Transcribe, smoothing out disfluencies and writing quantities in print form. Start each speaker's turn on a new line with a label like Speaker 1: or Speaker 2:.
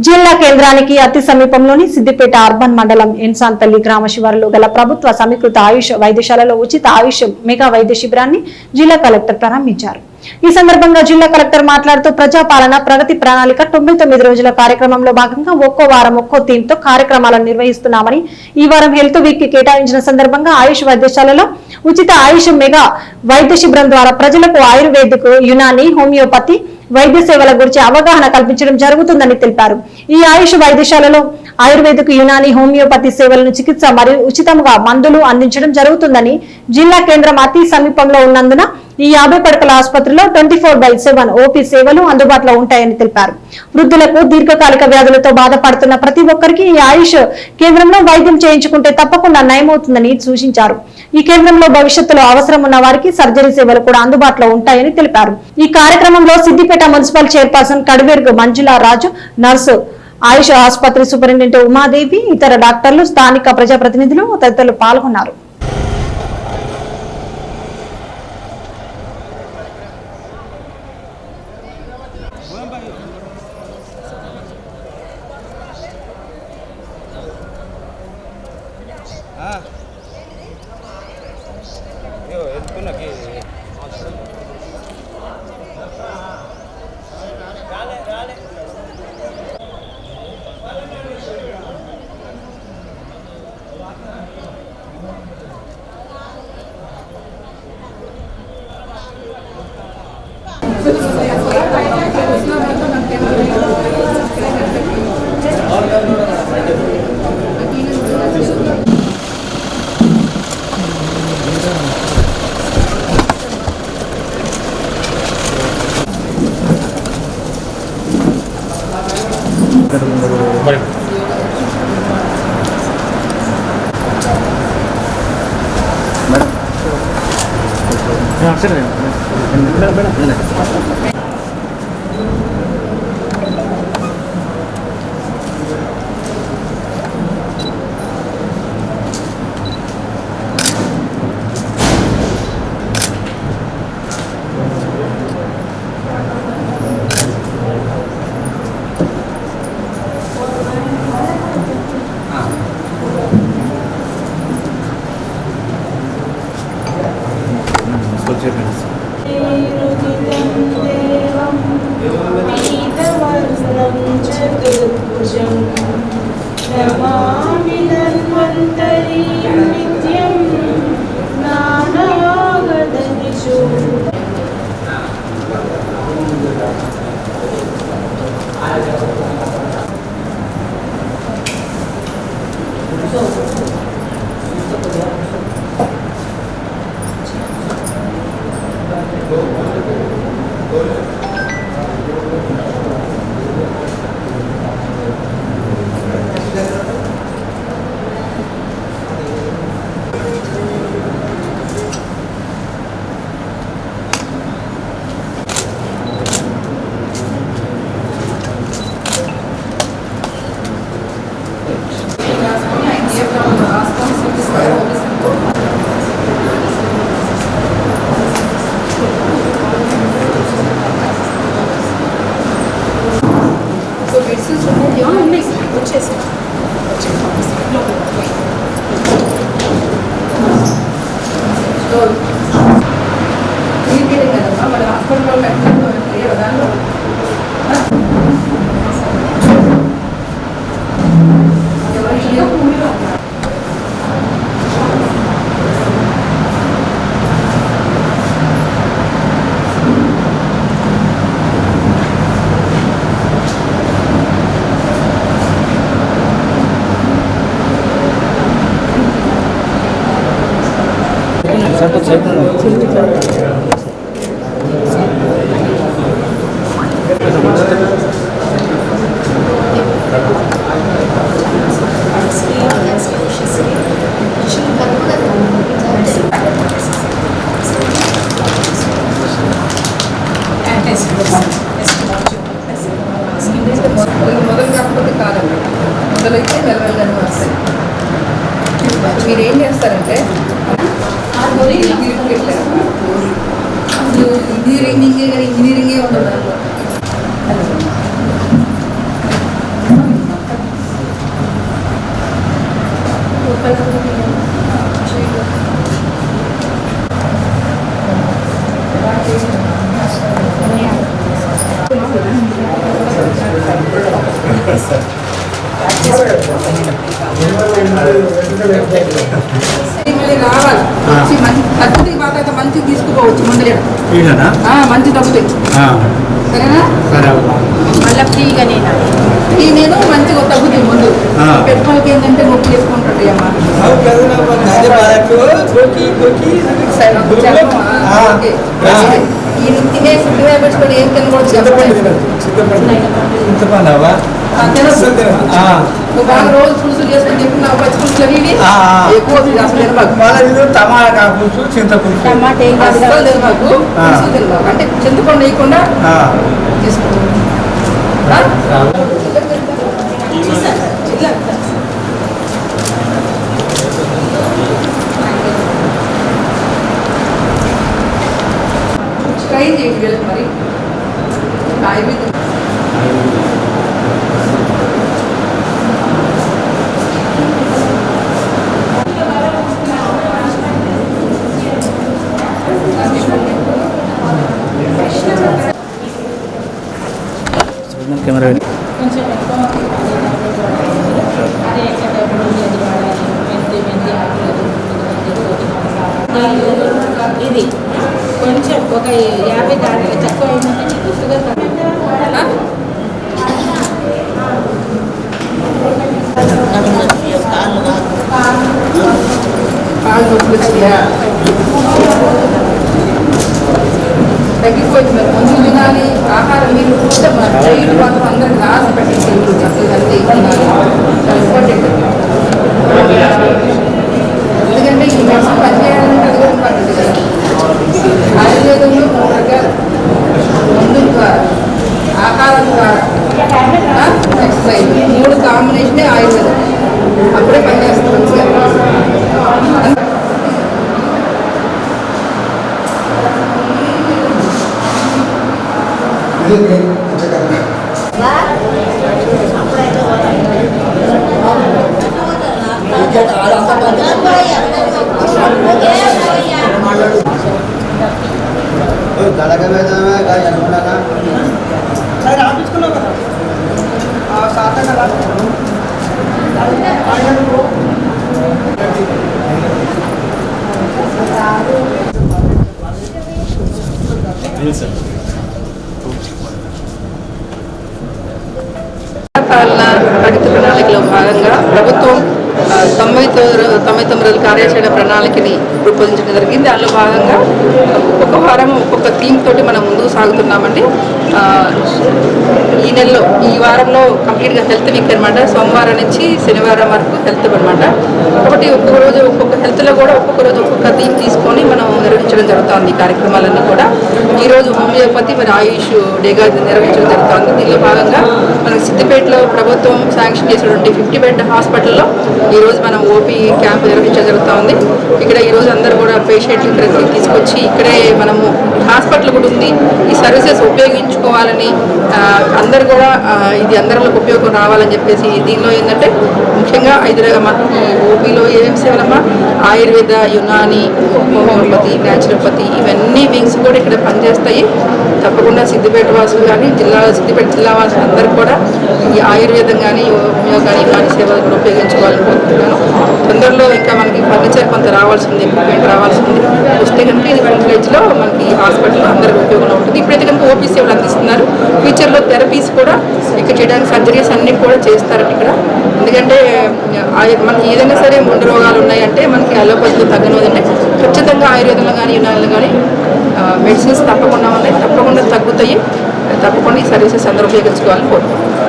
Speaker 1: జిల్లా కేంద్రానికి అతి సమీపంలోని సిద్దిపేట అర్బన్ మండలం ఎన్సాంతల్లి గ్రామ శివారులో గల ప్రభుత్వ సమీకృత ఆయుష్ వైద్యశాలలో ఉచిత ఆయుష్ మెగా వైద్య శిబిరాన్ని జిల్లా కలెక్టర్ ప్రారంభించారు. ఈ సందర్భంగా జిల్లా కలెక్టర్ మాట్లాడుతూ ప్రజాపాలన ప్రగతి ప్రణాళిక 99 రోజుల కార్యక్రమంలో భాగంగా ఒక్కో వారం ఒక్కో థీమ్ తో కార్యక్రమాలను నిర్వహిస్తున్నామని, ఈ వారం హెల్త్ వీక్ కి కేటాయించిన సందర్భంగా ఆయుష్ వైద్యశాలలో ఉచిత ఆయుష్ మెగా వైద్య శిబిరం ద్వారా ప్రజలకు ఆయుర్వేదిక్, యునాని, హోమియోపతి వైద్య సేవల గురించి అవగాహన కల్పించడం జరుగుతుందని తెలిపారు. ఈ ఆయుష్ వైద్యశాలలో ఆయుర్వేదిక్, యునాని, హోమియోపతి సేవలను చికిత్స మరియు ఉచితంగా మందులు అందించడం జరుగుతుందని, జిల్లా కేంద్రం అతి సమీపంలో ఉన్నందున ఈ 50 పడకల ఆసుపత్రిలో 24/7 ఓపీ సేవలు అందుబాటులో ఉంటాయని తెలిపారు. వృద్ధులకు, దీర్ఘకాలిక వ్యాధులతో బాధపడుతున్న ప్రతి ఒక్కరికి ఈ ఆయుష్ కేంద్రంలో వైద్యం చేయించుకుంటే తప్పకుండా నయమవుతుందని సూచించారు. ఈ కేంద్రంలో భవిష్యత్తులో అవసరం ఉన్న వారికి సర్జరీ సేవలు కూడా అందుబాటులో ఉంటాయని తెలిపారు. ఈ కార్యక్రమంలో సిద్దిపేట మున్సిపల్ చైర్పర్సన్ కడివేర్గు మంజులా రాజు, నర్సు, ఆయుష్ ఆసుపత్రి సూపరింటెండెంట్ ఉమాదేవి, ఇతర డాక్టర్లు, స్థానిక ప్రజాప్రతినిధులు తదితరులు పాల్గొన్నారు.
Speaker 2: మొదలు కాకపోతే కాదండి, మొదలైతే నెలవెళ్ళని వస్తాయి. మీరు ఏం చేస్తారంటే ఇంజనీరింగే ఉండదు దాంట్లో. మళ్ళీ రావాలి మంచి తగ్గుతుంది బాగా మంచిగా తీసుకుపోవచ్చు ముందర మంచి తగ్గుతాయి సరేనా
Speaker 3: మళ్ళీ ఫ్రీగా
Speaker 2: నేను మంచిగా తగ్గుతాయి ముందు పెట్టుకోలకి ఏంటంటే నొప్పి చేసుకుంటాడు అమ్మా తినే ఫుడ్ హ్యాబిట్స్ కూడా ఏం తినకూడదు నువ్వు బాగా రోజు పులుసు చేసుకొని చెప్తున్నావు పచ్చి పులుసు అవి ఎక్కువ అసలు
Speaker 4: టమాటా పులుసు చింతపులుసు
Speaker 2: అసలు లేదు మాకు పులుసు తినబాకు అంటే చింతపండు వేయకుండా తీసుకో ట్రై చేయండి వీళ్ళకి మరి ఆయుర్వేదం
Speaker 4: కెమెరా
Speaker 3: కొంచెం ఎక్కువ ఇది కొంచెం ఒక 50 దాటికి తక్కువ అయిందంటే షుగర్
Speaker 2: కాళ్ళు నొప్పులు వచ్చినాయా తగ్గిపోయింది మరి మందులు తినాలి ఆహారం మీరు డైట్ మాత్రం అందరికి రాసి పెట్టండి అంతే చాలా ఇంపార్టెంట్ ఎందుకంటే ఈ మెడిసిన్ పనిచేయాలంటే అది కూడా ఇంపార్టెంట్ కదా ఆయుర్వేదంలో 3 రకాలు మందుల ద్వారా ఆహారం ద్వారా ఎక్సర్సైజ్ 3 కాంబినేషనే ఆయుర్వేదం అప్పుడే పనిచేస్తుంది మంచిగా పాలన ప్రగతి ప్రణాళికలో భాగంగా ప్రభుత్వం 99 రోజుల కార్యాచరణ ప్రణాళికని రూపొందించడం జరిగింది. దానిలో భాగంగా ఒక్కొక్క వారం ఒక్కొక్క థీమ్ తోటి మనం ముందుకు సాగుతున్నామండి. ఈ వారంలో కంప్లీట్గా హెల్త్ వీక్ అనమాట. సోమవారం నుంచి శనివారం వరకు హెల్త్ అనమాట. కాబట్టి ఒక్కొక్క రోజు ఒక్కొక్క హెల్త్లో కూడా ఒక్కొక్క రోజు ఒక్కొక్క థీమ్ తీసుకొని మనం నిర్వహించడం జరుగుతుంది. ఈ కార్యక్రమాలన్నీ కూడా ఈరోజు హోమియోపతి మరి ఆయుష్ డేగా నిర్వహించడం జరుగుతుంది. దీనిలో భాగంగా మనకి సిద్దిపేటలో ప్రభుత్వం శాంక్షన్ చేసినటువంటి 50 బెడ్ హాస్పిటల్లో ఈరోజు మనం ఓపీ క్యాంప్ నిర్వహించడం జరుగుతుంది. ఇక్కడ ఈరోజు అందరూ కూడా పేషెంట్లు ఇక్కడికి తీసుకొచ్చి ఇక్కడే మనము హాస్పిటల్ కూడా ఉంది, ఈ సర్వీసెస్ ఉపయోగించుకోవాలని అందరూ కూడా ఇది అందరిలోకి ఉపయోగం రావాలని చెప్పేసి దీనిలో ఏంటంటే ముఖ్యంగా మనకి ఓపీలో ఏమేమి సేవలమ్మా ఆయుర్వేద, యునాని, హోమియోపతి, న్యాచురోపతి ఇవన్నీ వింగ్స్ కూడా ఇక్కడ పనిచేస్తాయి. తప్పకుండా సిద్దిపేట వాసులు కానీ సిద్దిపేట జిల్లా వాసులు అందరూ కూడా ఈ ఆయుర్వేదం కానీ హోమియో కానీ ఇలాంటి సేవలు కూడా ఉపయోగించుకోవాలని కోరుతున్నాను. తొందరలో ఇంకా మనకి ఫర్నిచర్ కొంత రావాల్సి ఉంది, ఎక్విప్మెంట్ రావాల్సి ఉంది. వస్తే కనుక ఇది ఫుల్ ఫ్లెడ్జ్లో మనకి హాస్పిటల్లో అందరికీ ఉపయోగంలో ఉంటుంది. ఇప్పుడైతే కనుక ఓపీ సేవలు అందిస్తున్నారు. ఫ్యూచర్లో థెరపీస్ కూడా ఇక్కడ చేయడానికి సర్జరీస్ అన్నీ కూడా చేస్తారండి ఇక్కడ. ఎందుకంటే మనకి ఏదైనా సరే 3 రోగాలు ఉన్నాయంటే మనకి అలోపతిలో తగ్గనోదంటే ఖచ్చితంగా ఆయుర్వేదంలో కానీ యునానిలో కానీ మెడిసిన్స్ తప్పకుండా ఉన్నాయి, తప్పకుండా తగ్గుతాయి. తప్పకుండా ఈ సర్వీసెస్ అందరూ ఉపయోగించుకోవాలని కోరుకుంటున్నాను.